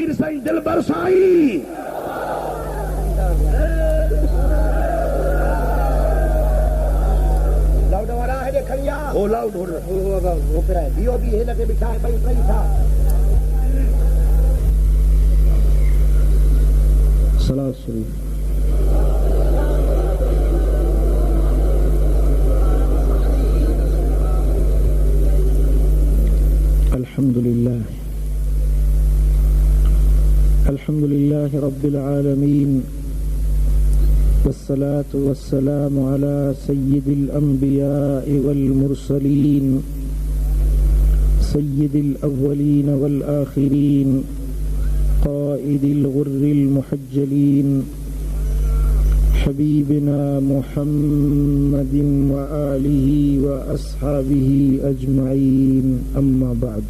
पीर साईं दिलबर Sai loud वाला है जे खड़िया हो लाउड हो पे है बियो भी है लगे बिठा है भाई सही था सलात शरीफ अल्हम्दुलिल्लाह रब्बिल आलमीन वस्सलातु वस्सलामु अला सय्यिदिल अंबिया'i वल मुरसलीन सय्यिदिल अव्वलीन वल आखिरीन क़ाइदिल गुर्रिल मुहज्जलीन हबीबिना मुहम्मदिन व आलिहि व अस्हाबिहि अजमईन अम्मा बाद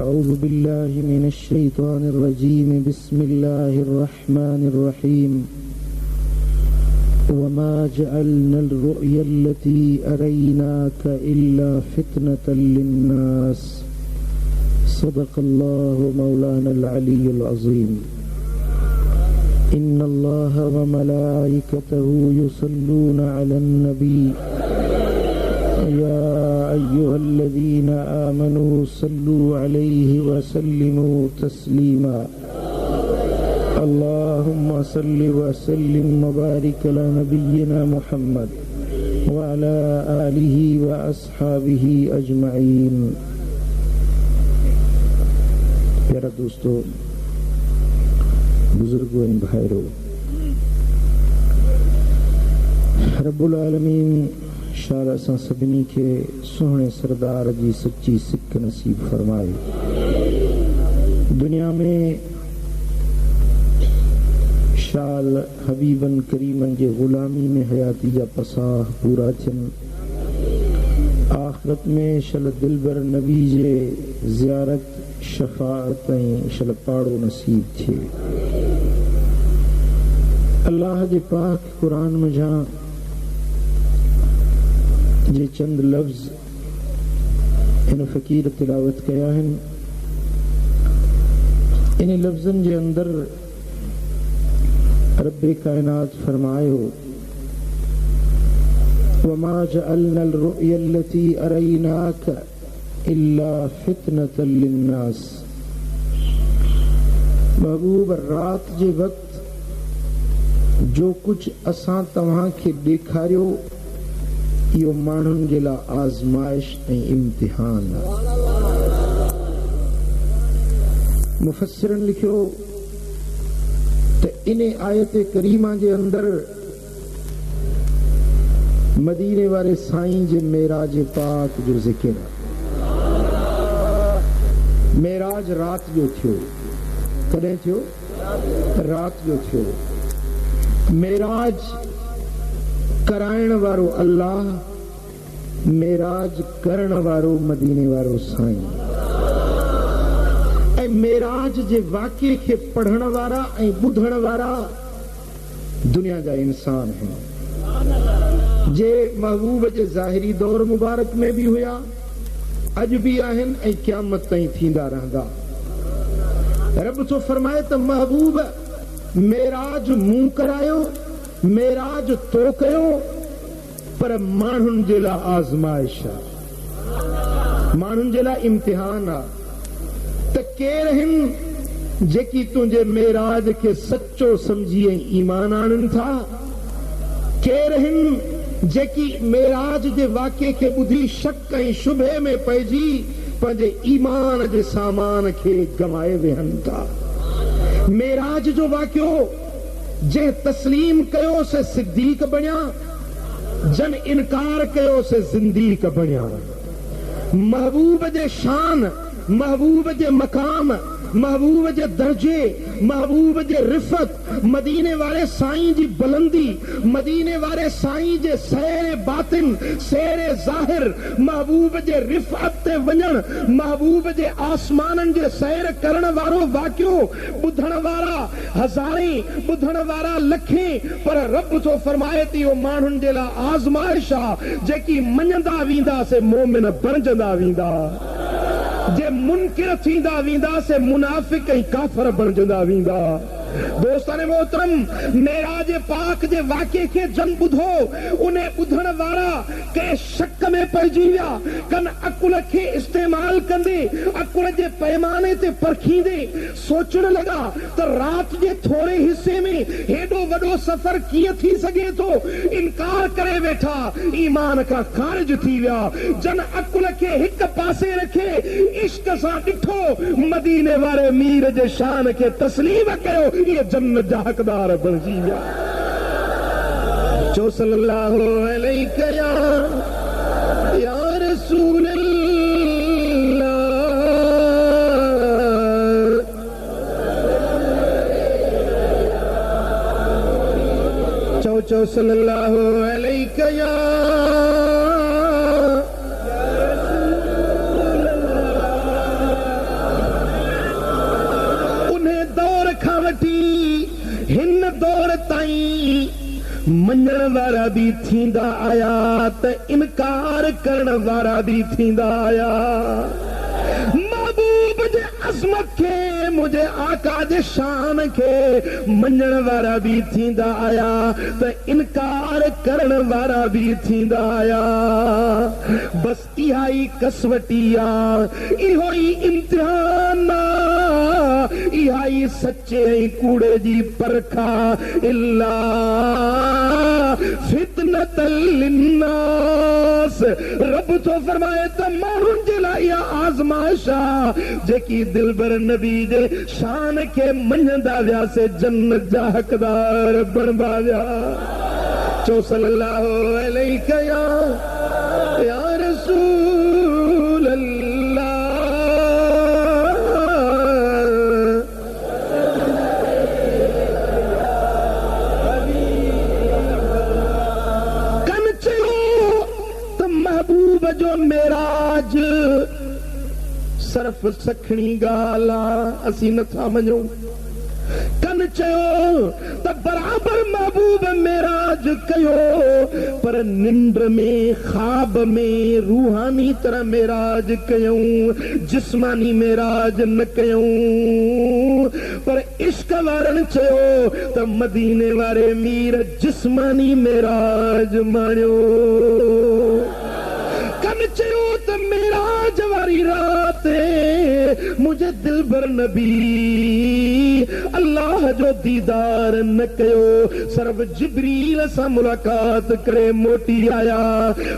अऊज़ु बिल्लाहि मिनश शैतानिर रजीम बिस्मिल्लाहिर रहमानिर रहीम वमा जअलनल रु'यल्लती अरैनाका इल्ला फितनतल लिन्नास सदक़ल्लाहु मौलानल अलीयुल अज़ीम इन्नल्लाह व मलाइकतहु युसल्लूना अलन नबी या अय्युहल्लज़ीना आमनू सल्लू अलैहि व सल्लिमू तस्लीमा अल्लाहुम्मा सल्लि व सल्लिम व बारिक अला नबिय्यिना मुहम्मद व अला आलिहि व अस्हाबिहि अजमईन। प्यारा दोस्तों, बुजुर्गों इन भाइयों, रब्बुल आलमीन शाल असां सभिनी खे सुहिणे सरदार जी सच्ची सिक नसीब फरमाए। दुनिया में शाल हबीबन करीमन जे गुलामी में हयाती जा पसाह पूरा थियनि। आखिरत में शल दिलबर नबी जे ज़ियारत शफाअत ऐं शल पाड़ो नसीब थिए। अल्लाह जे पाक कुरान में जा जे चंद लफ्ज़ इन फ़कीर तिलावत कया आहिनि। इन लफ्ज़नि जे अंदर रब्बे कायनात फरमायो वमा जअलनल रु'यल्लती अरैनाका इल्ला फितनतल लिन्नास। महबूब, रात जे वक्त जो कुछ असां तव्हां खे ॾेखारियो इहो माण्हुनि जे लाइ आज़माइश ऐं इम्तिहान आहे। मुफ़स्सिरनि लिखियो त इन आयत करीमा जे अंदर मदीने वारे साईं जे मेराज पाक जो ज़िक्र आहे। मेराज रात जो थियो। कॾहिं थियो? रात जो थियो। मेराज कराइण वारो अल्लाह, मेराज करण वारो मदीने वारो साईं। ऐं मेराज जे वाक़िए खे पढ़ण वारा ऐं ॿुधण वारा दुनिया जा इंसान आहिनि, जे महबूब जे ज़ाहिरी दौर मुबारक में बि हुया, अॼु बि आहिनि ऐं क़यामत ताईं थींदा रहंदा। रब थो फरमाए त महबूब मेराज मूं करायो, मेराज तो कयो, पर माण्हुनि जे लाइ आज़माइश आहे, माण्हुनि जे लाइ इम्तिहान आहे। त केर आहिनि जेकी तुंहिंजे मेराज खे सचो समझी ऐं ईमान आणनि था? केर आहिनि जेकी मेराज जे वाक़िए खे ॿुधी शक ऐं शुबे में पइजी पंहिंजे ईमान जे सामान खे गवाए वेहनि था? मेराज जो वाक़ियो जंहिं तस्लीम कयो से सिद्दीक बणिया, जन इनकार कयो से ज़िंदीक बणिया। महबूब जे शान, महबूब जे मकाम, महबूब जे दर्जे, महबूब जे रिफ़त, मदीने वारे साईं जी बुलंदी, मदीने वारे साईं जे सैर बातिन, सैर ज़ाहिर, महबूब जे रिफ़त ते वञण, महबूब जे आसमाननि जे सैर करण वारो वाक़ियो ॿुधण वारा हज़ारें, ॿुधण वारा लखें, पर रब थो फरमाए थी इहो माण्हुनि जे लाइ आज़माइश आहे। जेकी मञंदा वेंदा से मोमिन बणजंदा वेंदा। जे मुनकिर थींदा वींदा से मुनाफिक ऐं काफ़िर बणजंदा वींदा। दोस्तान मोहतरम, मेराज पाक जे वाक़े खे जन ॿुधो, उन ॿुधण वारा कंहिं शक में पइजी विया, कन अकुल खे इस्तेमाल कंदे, अकुल जे पैमाने ते परखींदे सोचण लॻा त रात जे थोरे हिस्से में हेॾो वॾो सफ़र कीअं थी सघे थो। इनकार करे वेठा, ईमान खां ख़ारिज थी विया। जन अकुल खे हिक पासे रखे इश्क सां ॾिठो, मदीने वारे मीर जे शान खे तस्लीम कयो, ये जन्नत जा हकदार बणजी विया। चो सल्लल्लाहु अलैहि या रसूल अल्लाह, चो सल्लल्लाहु अलैहि या हिन दौर ताईं मञण वारा भी थींदा आया त इनकार करण वारा भी थींदा आया। महबूब जे अज़मत खे, मुझे आका जे शान खे मञण वारा भी थींदा आया त इनकार करण वारा भी थींदा आया। बस इहा ई कसवटी आ, इहो ई इम्तिहान आ, इहा ई सचे ऐं कूड़े जी परखा। इल्ला फितनतल लिन्नास, रब तो फरमाए त माण्हुनि जे लाइ इहा आज़माइश आ, जेकी दिलबर नबी जे शान खे मञंदा विया से जन्नत जा हक़दार बणंदा विया। चो सल्लल्लाहु अलैहि या रसूल अल्लाह। कन चयो त महबूब जो मेराज सिर्फ सखणी ॻाल्हि आ, असीं नथा मञूं। कन चयो त बराबर महबूब मेराज कयो, पर निंड में, ख्वाब में, रूहानी तरह मेराज कयूं, जिस्मानी मेराज न कयूं। पर इश्क वारनि चयो त मदीने वारे मीर जिस्मानी मेराज माणियो। कन चयो त मेराज वारी रात मुझे दिलबर नबी अल्लाह जो दीदार न कयो, सर्व जिब्रील सां मुलाकात करे मोटी आया।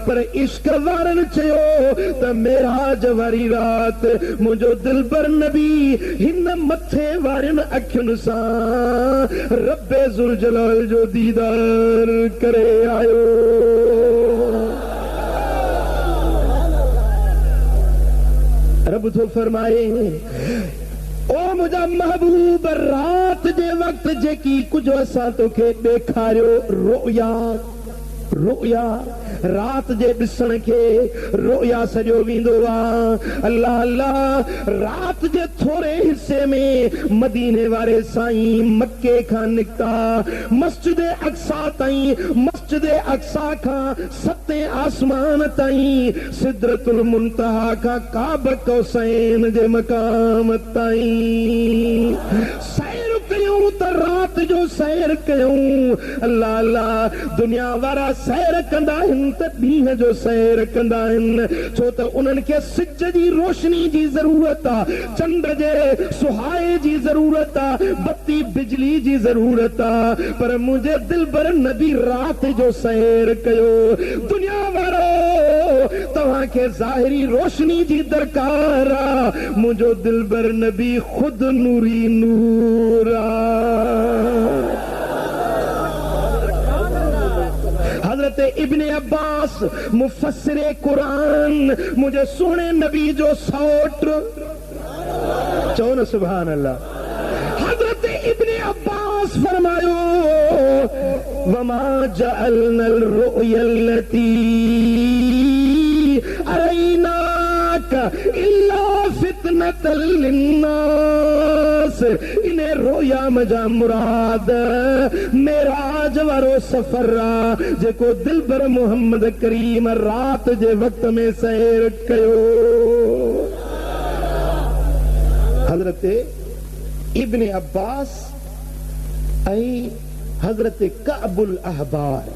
पर इश्क वारनि चयो त मेराज वारी रात मुंहिंजो दिलबर नबी हिन मथे वारनि अखियुनि सां रब्बे ज़ुल जलाल जो दीदार करे आयो। रब तो फरमाए, ओ मुझा महबूब, रात जे वक्त जेकी कुछ असां तोखे ॾेखारियो, रोया रोया रात जे ॾिसण खे रोया सॼो वेंदो आहे। अल्लाह अल्लाह, रात जे थोरे हिस्से में मदीने वारे साईं मके खां निकिता मस्जिद अक्सा ताईं, मस्जिद अक्सा खां सतें आसमान ताईं, सिदरतुल मुंतहा खां काब कौसैन जे मकाम ताईं सैर कयूं त रात जो सैर कयूं। अल्लाह अल्लाह, दुनिया वारा सैर कंदा आहिनि त ॾींहं जो सैर कंदा आहिनि, छो त उन्हनि खे सिज जी रोशनी जी ज़रूरत आहे, चंड जे सुहाए जी ज़रूरत आहे, बत्ती बिजली जी ज़रूरत आहे। पर मुंहिंजे दिलबर नबी रात जो सैर कयो। दुनिया वारो तव्हांखे ज़ाहिरी रोशनी जी दरकार आहे, मुंहिंजो दिलबर नबी ख़ुदि नूरी नूर आहे। हजरत इब्ने अब्बास मुफस्सिरे कुरान, मुझे सोने नबी जो सौट, चो न सुभान अल्लाह। हजरत इब्ने अब्बास फरमायो, वमा जअलनल रुयल्लती अरैनाक इल्ला फितनतल लिन्नास। इन्हें रोया मजा मुराद मेराज वारो सफर आ, जेको दिलबर मोहम्मद करीम रात जे वक्त में सैर कयो। हजरत इब्ने अब्बास ऐं हजरत काबुल अहबार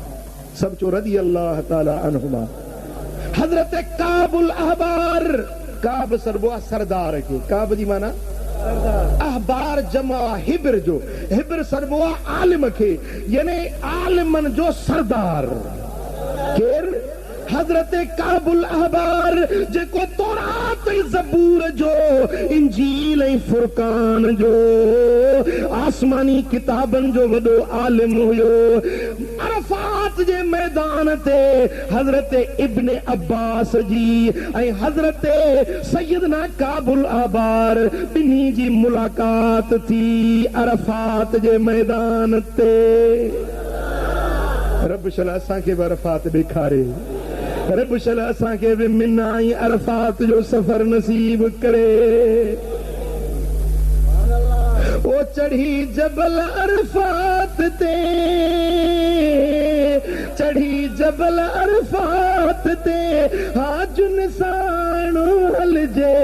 सब चो रदी अल्लाह ताला अन्हुमा। हजरत काबुल अहबार, काब सरबो सरदार के, काब जी माना अहबार जमा हिब्र जो, हिब्र सरबो आलिम के, यानी आलिमन जो सरदार केर हजरत काबुल अहबार जेको तौरात ज़बूर जो इंजील ऐं फुरकान जो आसमानी किताबन जो वॾो आलिम हुयो। अरफात जे मैदान ते हजरत इब्ने अब्बास जी ऐं हजरत सैयदना काबुल अहबार ॿिन्ही जी मुलाकात थी अरफात जे मैदान ते। रब शला असांखे बि अरफात ॾेखारे, रब शला असांखे बि मिना ऐं अरफात जो सफ़र नसीब करे। ओ चढ़ी जबल अरफात ते, चढ़ी जबल अरफात ते हाजुन साणो हलजे,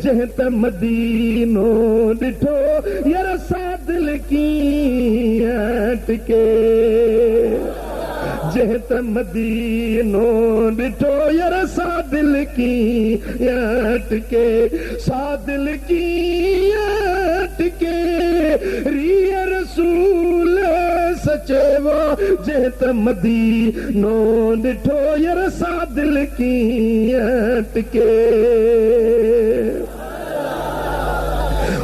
जंहिं त मदीनो ॾिठो यार सादिल कीअं टिके, जंहिं त मदीनो ॾिठो यार सादिल कीअं टिके, सादिल कीअं टिके रीह रसूल सचेवो, जंहिं त मदीनो ॾिठो यार सादिल कीअं टिके।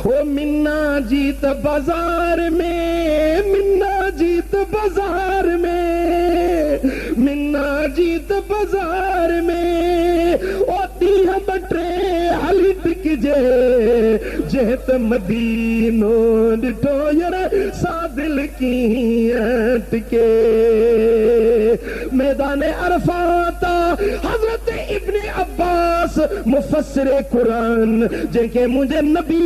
ओ मिन्ना जीत बाजार में, मिन्ना जीत बाजार में, मिन्ना जीत बाजार में ओ तीह बटे हली टिकजे, जंहिं त मदीनो ॾिठो यार सादिल कीअं टिके। मैदान अरफात हजरत इब्ने अब्बास मुफस्सिर कुरान जंहिंखे मुंहिंजे नबी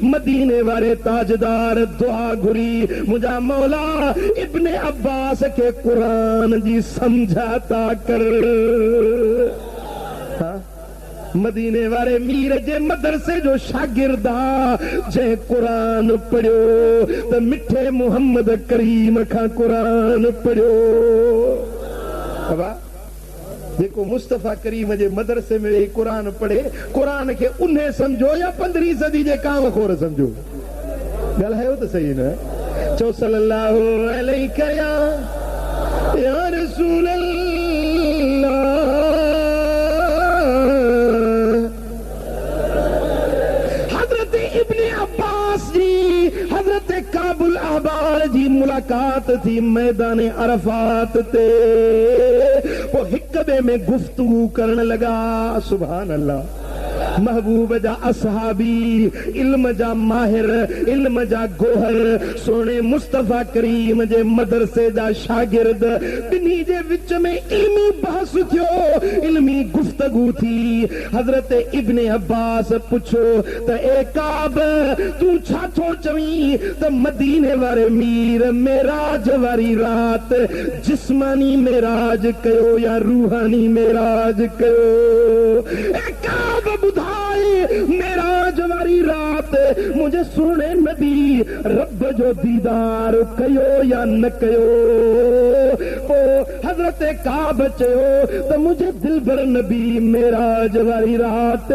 मदीने वारे ताजदार दुआ घुरी, मुंहिंजा मौला इब्ने अब्बास खे कुरान जी समझाता कर। मदीने वारे मीर जे मदरसे जो शागिर्दा जंहिं कुरान पढ़ियो त मिठे मुहम्मद करीम खां कुरान पढ़ियो। जेको मुस्तफ़ा करीम जे मदरसे में कुरान पढ़े, कुरान खे उन्हें समझो या 15वीं सदी जे काम खोर समझो। ॻाल्हायो त सही न, चओ सल्लल्लाहु अलैहि या रसूल अल्लाह। हजरत इब्ने अब्बास जी हजरत काबुल अहबार जी मुलाकात थी मैदान अरफात ते। पोइ हिक ॿिए में गुफ्तगू करण लॻा। सुभान अल्लाह। महबूब जा असहाबी, इल्म जा माहिर, इल्म जा गोहर, सोने मुस्तफा करीम जे मदरसे जा शागिर्द, ॿिन्ही जे विच में इल्मी बहस थियो, इल्मी गुफ्तगू थी। हजरत इब्ने अब्बास पुछो त ए काब तू छा थो चवीं त मदीने वारे मीर मेराज वारी रात जिस्मानी मेराज कयो या रूहानी मेराज कयो? ए काब बुधाए मेराज वारी रात मुझे सुने नबी रब जो दीदार कयो या न कयो? हजरत काब चयो त मुझे दिल भर नबी मेराज वारी रात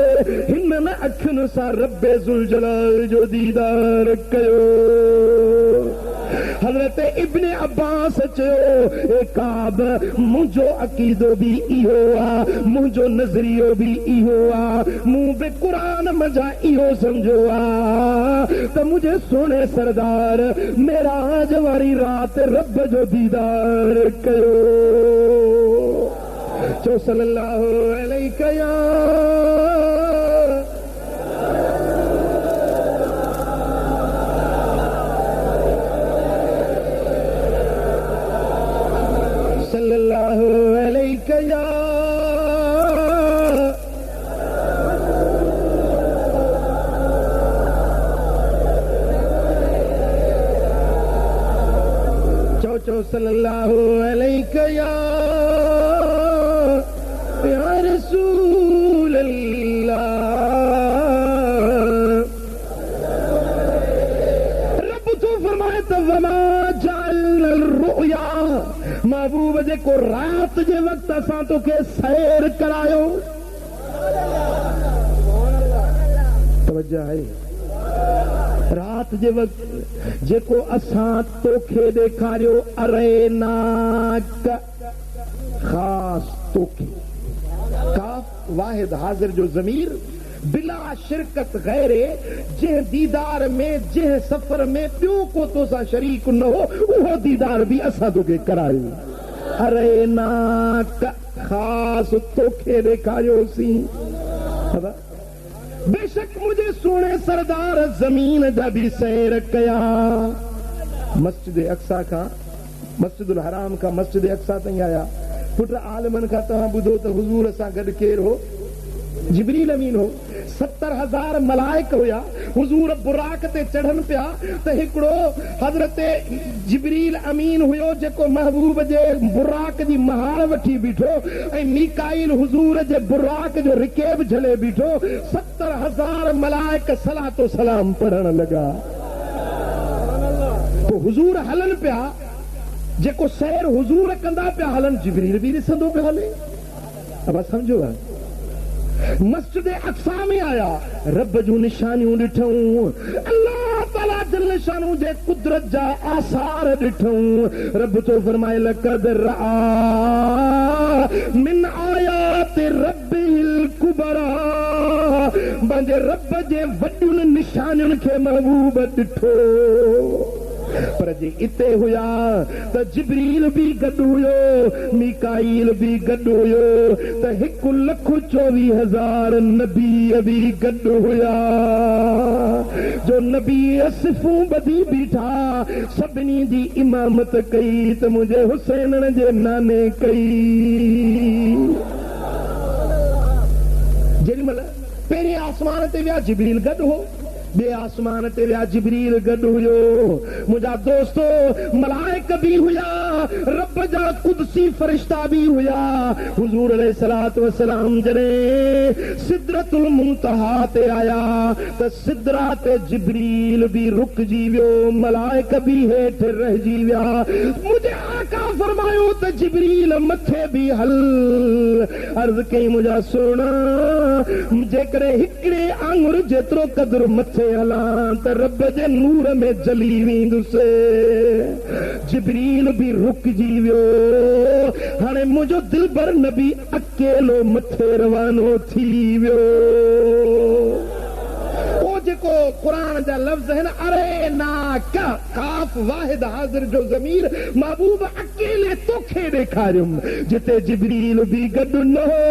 हिन अखियुनि सां रब्बे ज़ुल जलाल जो दीदार कयो। हजरत इब्ने अब्बास चयो ए काब मुंहिंजो अकीदो भी इहो आ, मुंहिंजो नज़रियो भी इहो आ, मूं बि कुरान मजा इहो समझो आ त मुंहिंजे सोने सरदार मेराज वारी रात रब जो दीदार कयो। चो सल्लल्लाहु अलैहि या सल्लल्लाहु अलैहि या चो सल्लल्लाहु अलैहि या रसूल अल्लाह। फरमाए त वमा जाइल रुया महबूब जेको रात जे वक्त असां तोखे सैर करायो तवज्जो है रात जे वक्त जेको असां तोखे ॾेखारियो अरेनाक ख़ास तोखे काफ वाहिद हाज़िर जो ज़मीर बिला शिरकत गैरे जंहिं दीदार में जंहिं सफ़र में ॿियो को तोसां शरीक न हो उहो दीदार बि असां तोखे करायो अरेनाक ख़ास तोखे ॾेखारियोसीं बेशक मुझे सोने सरदार जमीन जा भी सैर कया मस्जिद अक्सा का मस्जिदुल हराम का मस्जिद अक्सा ताईं आया पुट आलमन का तव्हां ॿुधो त हुज़ूर सां गॾु केरु हो जिब्रील अमीन हो 70,000 मलाइक हुया हुज़ूर बुराक ते चढ़न पिया त हिकिड़ो हज़रत जिब्रील अमीन हुयो जेको महबूब जे बुराक जी महार वठी बीठो ऐं मीकाईल हुज़ूर जे बुराक जो रिकेब झले बीठो 70,000 मलाइक सलातो सलाम पढ़ण लॻा पोइ हुज़ूर हलन पिया जेको सैर हुज़ूर कंदा पिया हलन जिब्रील बि ॾिसंदो पियो हले अब समझो मस्जिद अक्सा में आया रब जूं निशानियूं ॾिठूं अल्लाह ताला जल शानू जे कुदरत जा आसार ॾिठूं रब तो फरमाए लक़द रआ मिन आयात रब्बिल कुबरा पंहिंजे रब जे वॾियुनि निशानियुनि खे महबूब ॾिठो पर जे इते हुया त जिब्रील भी गॾु हुयो मीकाईल भी गॾु हुयो त 1,24,000 नबी भी गॾु हुया जो नबी सिफ़ूं ॿधी बीठा सभिनी जी इमामत कई त मुंहिंजे हुसैन जे नाने कई जेॾीमहिल पहिरें आसमान ते विया जिब्रील गॾु हो बे आसमान ते विया जिब्रील गॾु हुयो मुंहिंजा दोस्तो मलाइक भी हुया रब जा कुदसी फरिश्ता भी हुया हुज़ूर अलैहिस्सलातु वस्सलाम जॾहिं सिदरतुल मुंतहा ते आया त सिदरा ते जिब्रील भी रुकजी वियो मलाइक भी हेठि रहिजी विया मुंहिंजे आका फरमायो त जिब्रील मथे भी हल अर्ज़ कई मुंहिंजा सोना जेकॾहिं हिकिड़े आंगुर जेतिरो क़दुरु मथे हलां त रब जे नूर में जली वेंदुसि जिब्रील भी रुकजी वियो हाणे मुंहिंजो दिलबर नबी अकेलो मथे रवानो थी वियो जेको कुरान जा लफ़्ज़ आहिनि अरे ना काफ वाहिद हाज़िर जो ज़मीर महबूब अकेले तोखे ॾेखारियुमि जिते जिब्रील भी गॾु न हो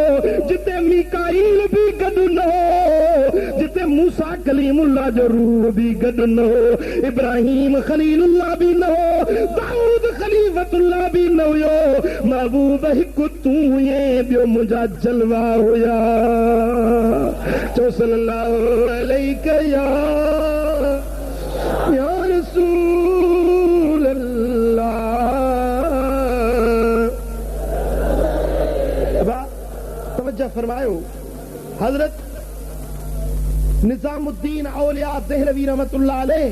जिते मीकाईल भी गॾु न हो जिते मूसा कलीमुल्लाह जो रूह भी गॾु न हो इब्राहिम खलीलुल्लाह भी न हो दाऊद खलीफतुल्लाह भी न हुयो महबूब हिकु तूं हुए ॿियो मुंहिंजा जलवा हुया चो सल्लल्लाहु अलैहि या रसूल अल्लाह तवज्जो फरमायो हजरत निजामुद्दीन औलिया देहलवी रहमतुल्लाह अलैह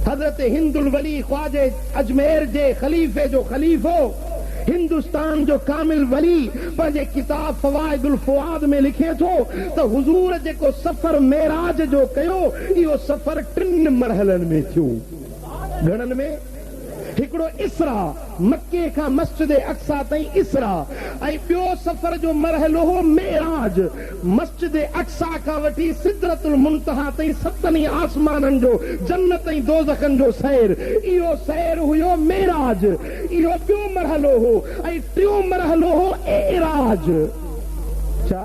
हजरत हिंदुल वली ख्वाजे अजमेर जे खलीफे जो खलीफो हिंदुस्तान जो कामिल वली पंहिंजे किताब फवाइदुल फुआद में लिखे थो त हुज़ूर जेको सफ़र मेराज जो कयो इहो सफ़र 3 मरहलनि में थियो घणनि में हिकिड़ो इसरा मक्के खां मस्जिद अक्सा ताईं इसरा ऐं ॿियो सफ़र जो मरहलो हो मेराज मस्जिद अक्सा खां वठी सिदरतुल मुंतहा ताईं 7 आसमाननि जो जन्नत ऐं दोज़खनि जो सैर इहो सैर हुयो मेराज इहो ॿियो मरहलो हो ऐं टियों मरहलो हो एराज छा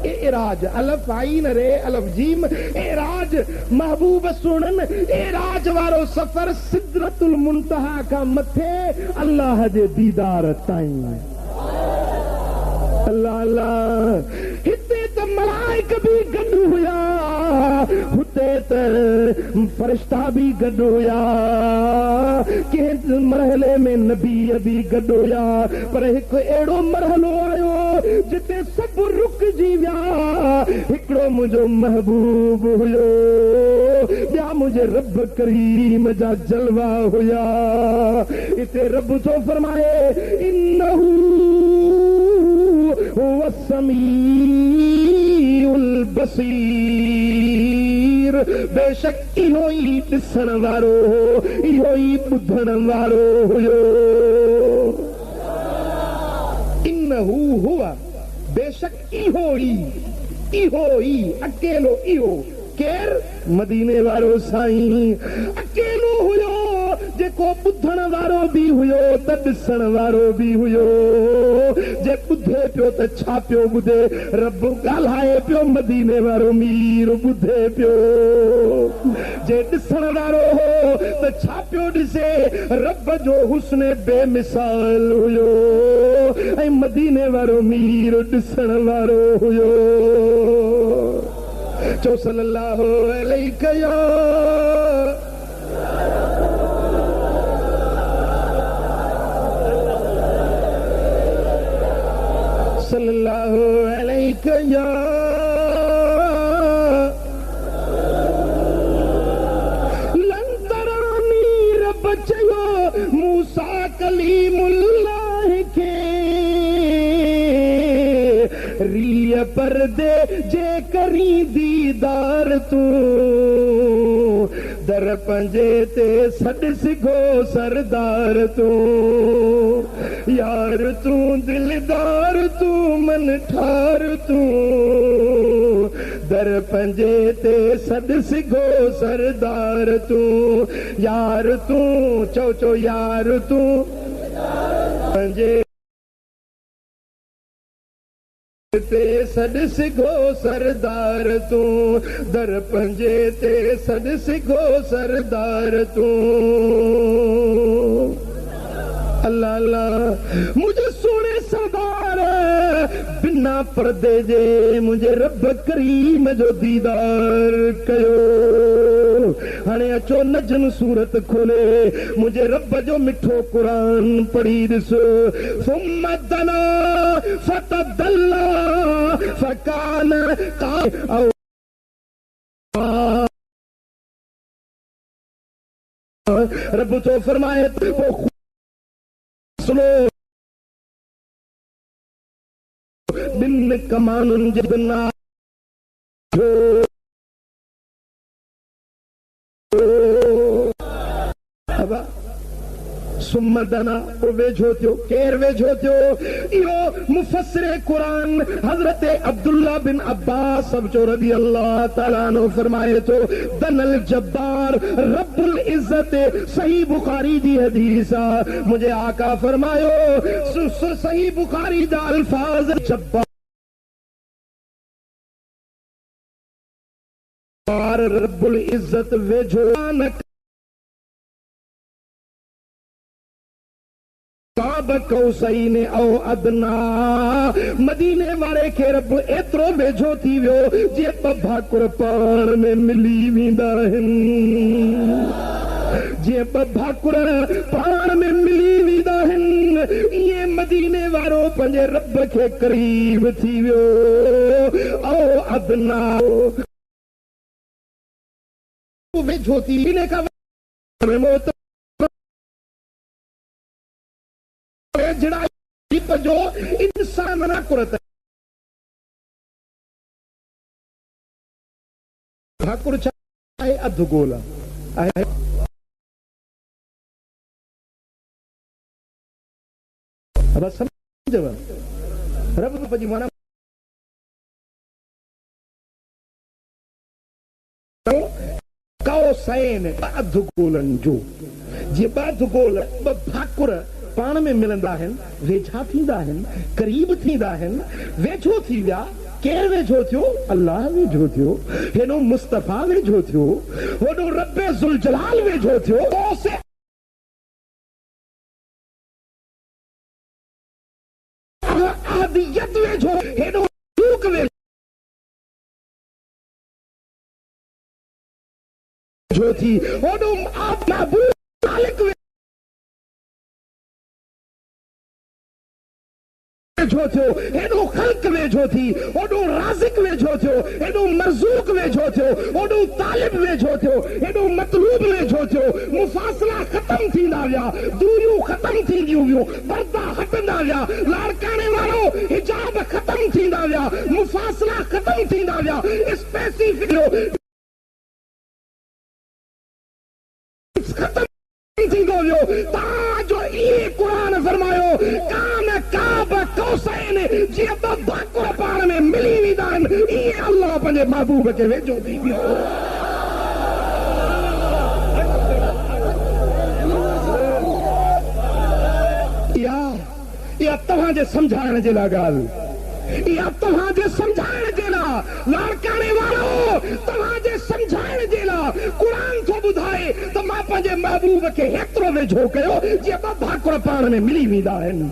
एराज अलफ आइन रे अलफ जीम एराज महबूब सुनन एराज वारो सफ़र सिदरतुल मुंतहा खां मथे अल्लाह जे दीदार ताईं अल्लाह अल्लाह हिते त मलाइक भी गॾु हुया हुते त फरिश्ता भी गॾु हुया कंहिं मरहले में नबी भी गॾु हुया पर हिकु अहिड़ो मरहलो आयो जिते सभु रुकजी विया हिकिड़ो मुंहिंजो महबूब हुयो ॿिया मुझे रब करीम जा जलवा होया। इते रब तो फरमाए इन्नहू हुवा समीउल बसीर, बेशक इहो ई ॾिसण वारो, इहो ई ॿुधण वारो हुयो। इन्नहू हुवा, बेशक इहो ई अकेलो इहो केर मदीने वारो साईं अकेलो हुयो जेको ॿुधण वारो बि हुयो त ॾिसण वारो बि हुयो। जे ॿुधे पियो त छा पियो ॿुधे, रब ॻाल्हाए पियो, मदीने वारो मीर ॿुधे पियो। जे ॾिसण वारो हो त छा पियो ॾिसे, रब जो हुस्न बेमिसाल हुयो ऐं मदीने वारो मीर ॾिसण वारो हुयो। चो सल्लल्लाहु अलैहि सल्लल्लाहु अलैहि लंतरानी रब चयो मूसा कलीमुल्लाह के रीय परदे जे करी दीदार तू दर पंजे ते सॾ सिघो सरदार तू यार तू दिलदार तू मन ठार तू दर पंजे ते सॾ सिघो सरदार तू यार तू चो चो यार तू पंजे ते सॾ सिघो सरदार तू दर पंजे ते सॾ सिघो सरदार तू। अल्लाह अल्लाह मुझे सोने सरदार बिना पर्दे जे मुझे रब करीम जो दीदार कयो। हाणे अचो नजन सूरत खोले मुझे रब जो मिठो कुरान पढ़ी ॾिसो। सुम्म दना फतदल्ला फकान रब तो फरमाए सुनो बिन कमानुन जितना सुमदना वो वेझो थियो केर वेझो थियो इहो मुफस्सिर कुरान हजरत अब्दुल्ला बिन अब्बास सब जो रज़ी अल्लाह तआला अन्हु फरमाए तो दनल जब्बार रब्बुल इज्जत सही बुखारी जी हदीस आहे। मुझे आका फरमायो सही बुखारी जा अल्फाज जब्बार रब्बुल इज्जत वेझो कौसैन औ अदना मदीने वारे खे रब एतिरो वेझो थी वियो जे ॿ भाकुर पाण में मिली वेंदा आहिनि। जे ॿ भाकुर पाण में मिली वेंदा आहिनि इएं मदीने वारो पंहिंजे रब खे करीब थी वियो। औ अदना वेझो थी इन खां जो इंसान न कुरत भाकुर छा आहे अधु गोल आहे बस समझव रब जी माना कौसैन अधु गोलनि जो जे ॿ अधु गोल ॿ भाकुर पाण में मिलंदा आहिनि वेझा थींदा आहिनि करीब थींदा आहिनि वेझो थी विया। केर वेझो थियो अल्लाह वेझो थियो हेॾो मुस्तफ़ा वेझो थियो होॾो रब्बे ज़ुल जलाल वेझो थियो आदियत वेझो हेॾो वेझो थी होॾो महबूब मालिक वेझो थियो हेॾो ख़ल्क़ वेझो थी होॾो राज़िक वेझो थियो हेॾो मरज़ूक़ वेझो थियो होॾो तालिब वेझो थियो हेॾो वेठो थियो मुफ़ासिला ख़त्म थींदा विया दूरियूं ख़त्म थींदियूं वियूं पर्दा हटंदा विया लाड़काणे वारो हिजाब ख़त्म थींदा विया मुफ़ासिला ख़त्म थींदा विया स्पेसिफिक ख़त्म थींदो वियो ताजो ई क़ुरान फरमायो कान काब कौसैन जीअं ॿ भाकुर पाण में मिली वेंदा आहिनि ईअं अल्लाह पंहिंजे महबूब खे वेझो थी वियो इहा तव्हांजे सम्झाइण जे लाइ ॻाल्हि इहा तव्हांजे सम्झाइण जे लाइ लाड़काणे वारो तव्हांजे सम्झाइण जे लाइ क़ुरान थो ॿुधाए त मां पंहिंजे महबूब खे हेतिरो वेझो कयो जीअं ॿ भाकुर पाण में मिली वेंदा आहिनि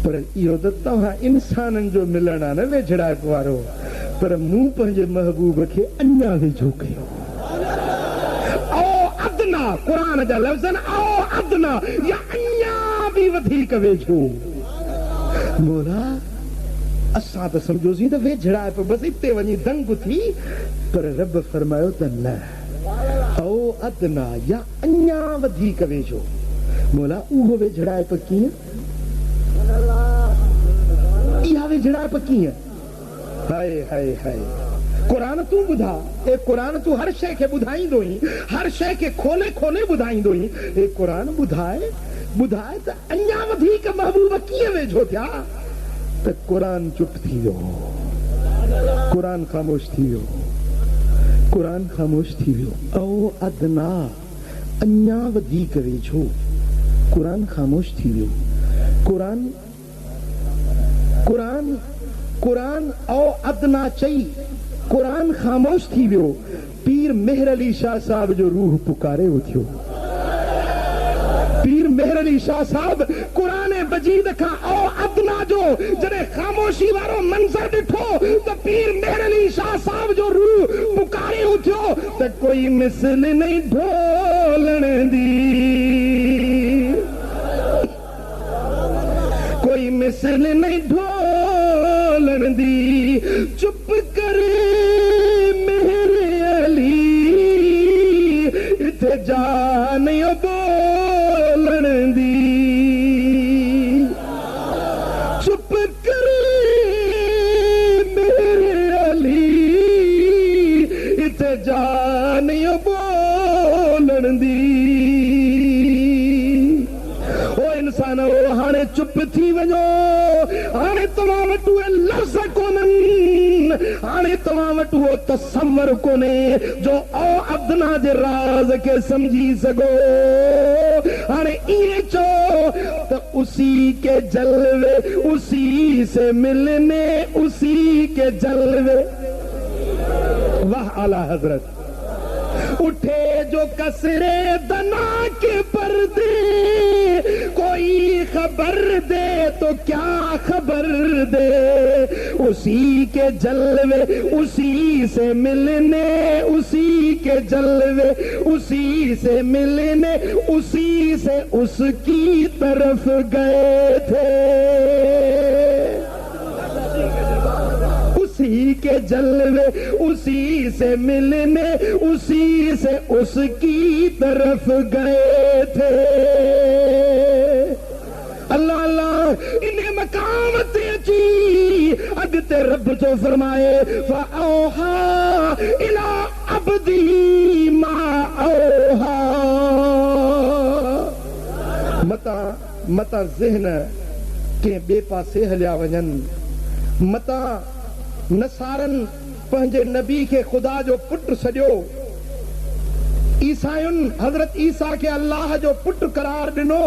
पर इहो त तव्हां इंसाननि जो मिलण आहे न वेझड़ाइप वारो पर मूं पंहिंजे महबूब खे अञा वेझो कयो क़ुरान जा लफ़्ज़ आओ अदना या अञा बि वधीक वेझो मोला असां त सम्झोसीं त वेझड़ाइप बसि हिते वञी दंग थी पर रब फरमायो त न आओ अदना या अञा वधीक वेझो मोला उहो वेझड़ाइप कीअं इहा वेझड़ाइप कीअं हाय हाय हाय क़ुरान तूं ॿुधा ए क़ुरान तूं हर शइ खे ॿुधाईंदो ई हर शइ खे खोले खोले ॿुधाईंदो ई ए क़ुरान ॿुधाए त अञा वधीक महबूब कीअं वेझो थिया त क़ुरान चुप थी वियो क़ुरान ख़ामोश थी वियो क़ुरान ख़ामोश थी वियो औ अदना अञा वधीक वेझो क़ुरान ख़ामोश थी वियो क़ुरान औ अदना चई क़ुरान ख़ामोश थी वियो पीर मेहर अली शाह साहब जो रूह पुकारे उथियो पीर मेहर अली शाह साहब क़ुरान मजीद खां औ अदना जो जॾहिं ख़ामोशी वारो मंज़र ॾिठो त पीर मेहर अली शाह साहब जो रूह पुकारे उथियो त कोई मिसल नहीं ढोलण दी कोई मिसल नहीं ढोलण दी चुप करे मेरे अली इथे जान बोलण दी चुप करे मेरे अली इथे जान बोलण दी इंसान हाणे चुप थी वञो हाणे तव्हां वटि उहे लफ़्ज़ कोन्हनि हाणे तव्हां वटि उहो तसव्वुर कोन्हे जो औ अदना जे राज़ खे समझी सघो हाणे ईअं चओ त उसी के जलवे उसी से मिलने उसी के जलवे वाह आला हजरत उठे जो कसरे दना के पर्दे कोई खबर दे तो क्या खबर दे उसी के जलवे उसी से मिलने उसी के जलवे उसी से मिलने उसी से उसकी तरफ गए थे उसी के जलवे उसी से मिलने उसी से उसकी तरफ गए थे अल्लाह अल्लाह इन्हें मकाम ते अची अगते रब जो फरमाए फ़अौहा इला अब्दी मा औहा मता ज़हन के बे पासे हलिया वञनि मता नसारनि पंहिंजे नबी खे ख़ुदा जो पुट सॼो ईसायुनि हज़रत ईसा खे अल्लाह जो पुट करार ॾिनो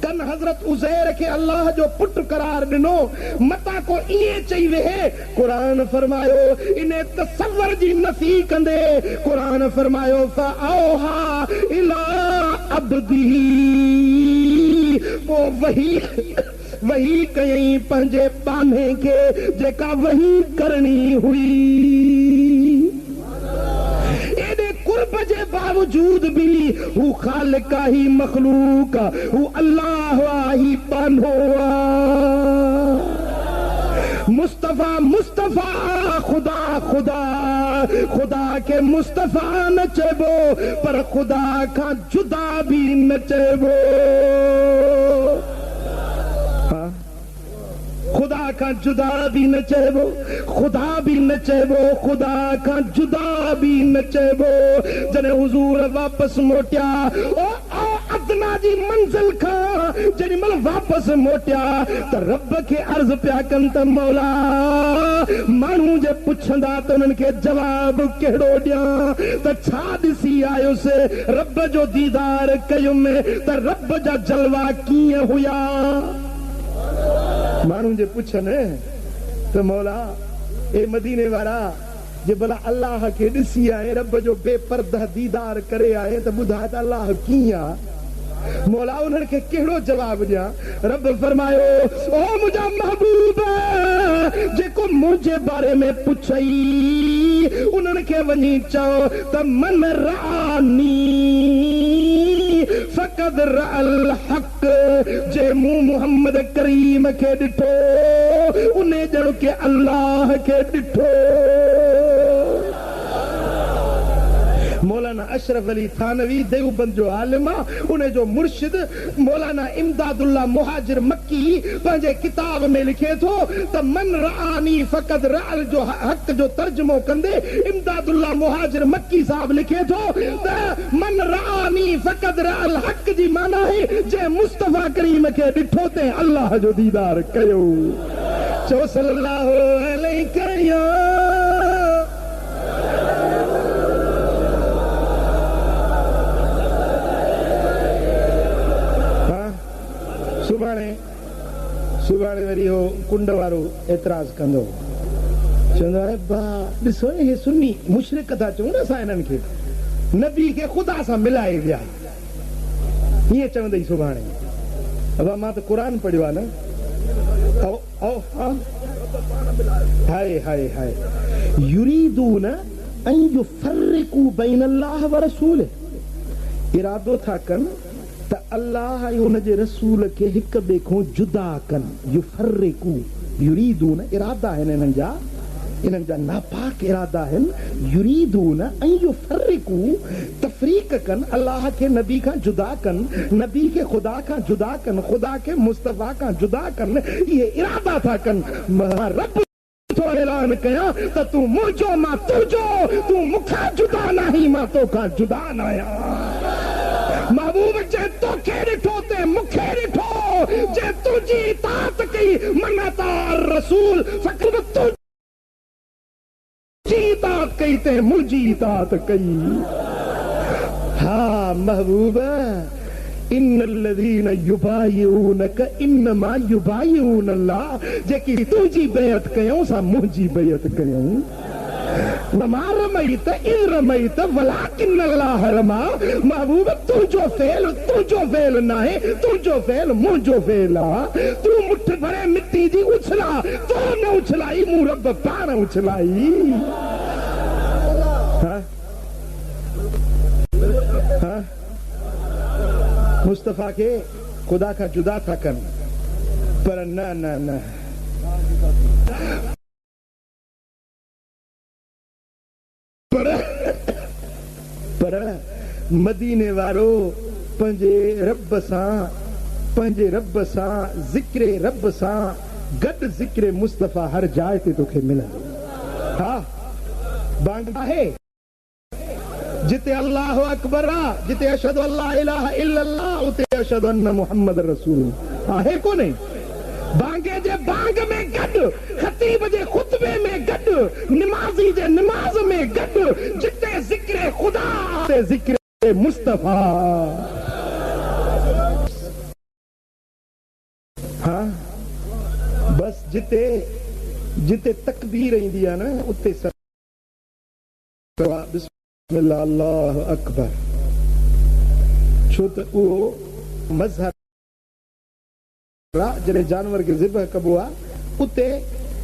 कन हज़रत उज़ैर खे अल्लाह जो पुट करार ॾिनो मता को ईअं चई वेहे क़ुरान फरमायो इन तसव्वुर जी नफ़ी कंदे क़ुरान फरमायो फ़अौहा इला अब्दी पोइ वही कयई पंहिंजे बाने खे जेका वही करणी हुई एॾे कुर्ब जे बावजूद भी हू ख़ालिक ही मखलूक हू अल्लाह ही बानो मुस्तफा मुस्तफा खुदा खुदा खुदा के मुस्तफा न चेबो पर खुदा का जुदा भी न चेबो। खुदा का जुदा भी न चेबो, खुदा भी न चेबो, खुदा का जुदा भी न चेबो। जने हुजूर वापस मोटिया ओ अदना जी मंजिल का जने मल वापस मोटिया त रब के अर्ज पिया कन त मौला मानू जे पुछंदा त उनन के जवाब केड़ो दिया त छा दिसी आयो से रब जो दीदार कयो में त रब जा जलवा कीअं हुया। मानू जे पुछन तो मौला ए मदीने वारा जे भला अल्लाह के ॾिसी आए रब जो बेपर्दा दीदार करे आए तो ॿुधा त अल्लाह कीअं आ। मौला उन्हनि खे कहिड़ो जवाब ॾियां। रब फरमायो ओ मुंहिंजा महबूब जेको मुंहिंजे बारे में पुछई उन्हनि खे वञी चओ त मन रानी फ़क़द रअल हक़ जे मूं मोहम्मद करीम खे ॾिठो उन ॼण के अल्लाह खे ॾिठो। मौलाना अशरफ अली थानवी देवबंद जो आलिम उन जो मुर्शिद मौलाना इमदादुल्लाह मुहाजिर मक्की पंहिंजे किताब में लिखे थो त मन रआनी फ़क़द रअल जो हक़ जो तर्जुमो कंदे इमदादुल्लाह मुहाजिर मक्की साहब लिखे थो त मन रआनी फ़क़द रअल हक़ जी माना है जे मुस्तफा करीम खे ॾिठो ते अल्लाह जो दीदार कयो। चो सल्लल्लाहु अलैहि कयो। सुभाणे वरी हो कुंड वारो एतराज कंदो चवंदो अरे बा ॾिसो हे सुन्नी मुशरिक था चऊं न असां हिननि खे नबी खे ख़ुदा सां मिलाए विया हीअं चवंदई सुभाणे। अब मां त क़ुरान पढ़ियो आहे न। हाय हाय हाय युरीदून अन युफ़र्रिक़ू बैन अल्लाह व रसूल इरादो था कनि त अल्लाह ऐं हुन जे रसूल खे हिक ॿिए खां जुदा कनि। युफ़र्रिक़ू युरीदून इरादा आहिनि इन्हनि जा नापाक इरादा आहिनि। युरीदून ऐं युफ़र्रिक़ू तफ़रीक़ कनि अल्लाह खे नबी खां जुदा कनि नबी खे ख़ुदा खां जुदा कनि ख़ुदा खे मुस्तफ़ा खां जुदा कनि इहे इरादा था कनि। रब ऐलान कयां त तूं मुंहिंजो मां तुंहिंजो तूं मूंखां जुदा नाहीं मां तोखां जुदा न आहियां। महबूब जे तोखे ॾिठो ते मूंखे ॾिठो जे तुंहिंजी इताअत कई मनता रसूल फ़क़्र तुंहिंजी इताअत कई ते मुंहिंजी इताअत कई। हा महबूब इन्नल्लज़ीन युबायिऊनक इन्नमा युबायिऊन अल्लाह जेकी तुंहिंजी बेअत कयूं सा मुंहिंजी बेअत कयूं। वमा रमैत इज़ रमैत वलाकिन अल्लाह रमा। महबूब तुंहिंजो फेल नाहे तुंहिंजो फेल मुंहिंजो फेल आहे। तूं मुठ भरे मिटी जी उछला तो न उछलाई मूं रब पाण उछलाई। मुस्तफा के खुदा का जुदा था कनि पर न न न पर मदीने वारो पंहिंजे रब सां ज़िक्र रब सां गॾु ज़िक्र मुस्तफा हर जाइ ते तोखे मिलंदो। हा बांग आहे जिते अल्लाह अकबर आहे जिते अशहदु अल्ला इलाहा इल्लल्लाह उते अशहदु अन्न मुहम्मद रसूल आहे कोन्हे। बांगे जे बांग में गॾु खतीब जे खुतबे में गॾु निमाज़ी जे निमाज़ में गॾु जिते ज़िक्र खुदा ते ज़िक्र मुस्तफा। हाँ बस जिते तकबीर ईंदी आहे न उते बिस्मिल्लाह अल्लाह अकबर छो त उहो मज़हब जॾहिं जानवर खे ज़िबह कबो आहे उते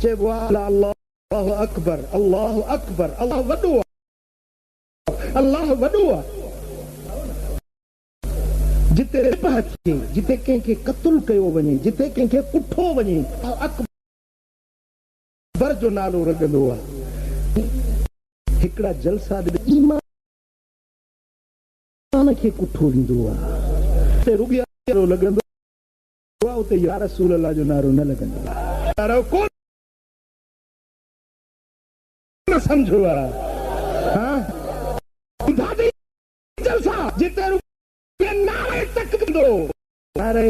चइबो आहे अल्लाह अकबर अल्लाह अकबर अल्लाह वॾो आहे अल्लाह वॾो आहे। जिते ज़िबह थिए जिते कंहिंखे क़त्ल कयो वञे जिते कंहिंखे कुठो वञे अकबर जो नालो रगंदो आहे। हिकिड़ा जलसा ईमान खे कुठो वेंदो आहे रुॻिया लॻंदो आहे उते या रसूल अल्लाह जो नारो न लॻंदो आहे कोन समझो आहे जलसा जिते नारे तक कंदो नारे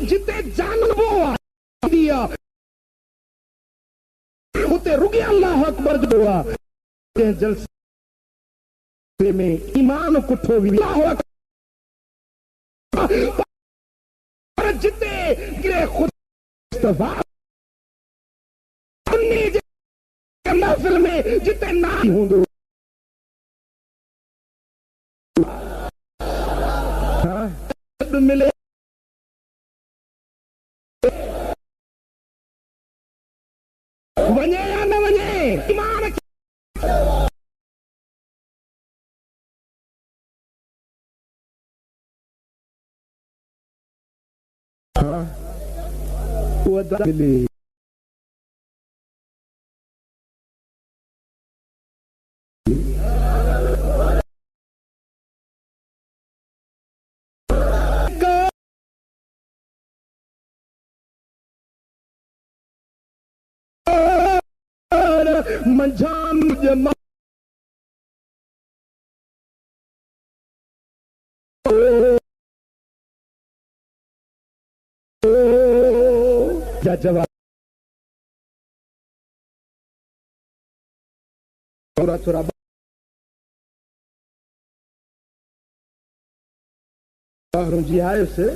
जिते जानबो आहे उते रुॻी अल्लाह अकबर जो आहे जलसे में ईमान कुठो पर जिते गिरे खुद मुस्तफा महफिल में जिते ना हूंदो मिले वञे या न वञे ईमान मिले मंझान जमा जवाब थोड़ा थोड़ा जी आयुसि